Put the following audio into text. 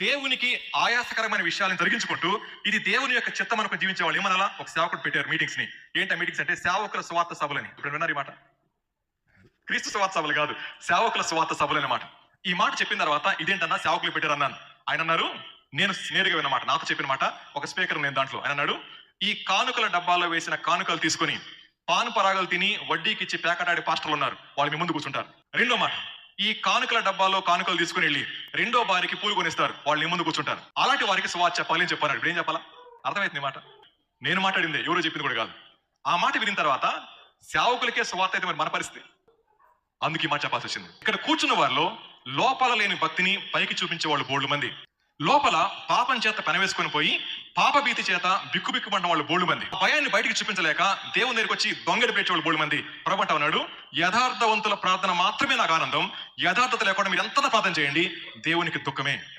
దేవునికి ఆయాసకరమైన విషయాలను జరిగించుకుంటూ ఇది దేవుని యొక్క చిత్తం అనుకుని జీవించే వాళ్ళు ఏమనాలా? ఒక సేవకుడు పెట్టారు మీటింగ్స్ ని. ఏంటి మీటింగ్స్ అంటే సేవకుల స్వార్థ సభలని. ఇప్పుడు విన్నారు ఈ మాట? క్రీస్తు స్వార్థ సభలు కాదు, సేవకుల స్వార్థ సభలు అన్నమాట. ఈ మాట చెప్పిన తర్వాత ఇదేంటన్నా సేవకులు పెట్టారు అన్నాను. ఆయన అన్నారు, నేను నేరుగా విన్నమాట, నాతో చెప్పిన మాట, ఒక స్పీకర్ నేను దాంట్లో. ఆయన అన్నాడు, ఈ కానుకల డబ్బాలో వేసిన కానుకలు తీసుకొని పాను పరాగలు తిని వడ్డీకి ఇచ్చి పేకటాడి పాస్టర్లు ఉన్నారు, వాళ్ళు మీ ముందు కూర్చుంటారు. రెండో మాట, ఈ కానుకల డబ్బాలో కానుకలు తీసుకుని వెళ్ళి రెండో భార్యకి పూలు కొనిస్తారు, వాళ్ళు నీ ముందు కూర్చుంటారు. అలాంటి వారికి స్వార్థ చెప్పాలి అని చెప్పారు. ఇప్పుడు ఏం చెప్పాలా? అర్థమైంది మాట? నేను మాట్లాడిందే, ఎవరో చెప్పింది కూడా కాదు. ఆ మాట విన్న తర్వాత సేవకులకే స్వార్థ అయితే మరి మన పరిస్థితి. అందుకే మాట చెప్పాల్సి వచ్చింది. ఇక్కడ కూర్చున్న వారిలో లోపల లేని భక్తిని పైకి చూపించే వాళ్ళు బోల్డు మంది, లోపల పాపం చేత పెనవేసుకొని పోయి పాప భీతి చేత బిక్కుబిక్కుమంట వాళ్ళు బోల్డు మంది, భయాన్ని బయటికి చూపించలేక దేవుని దగ్గరికి వచ్చి దొంగడి పేర్చే వాళ్ళు బోల్డు మంది. ప్రభు అన్నాడు, యథార్థవంతుల ప్రార్థన మాత్రమే నాకు ఆనందం, యథార్థత లేకుండా మీరు ఎంత ప్రార్థన చేయండి దేవునికి దుఃఖమే.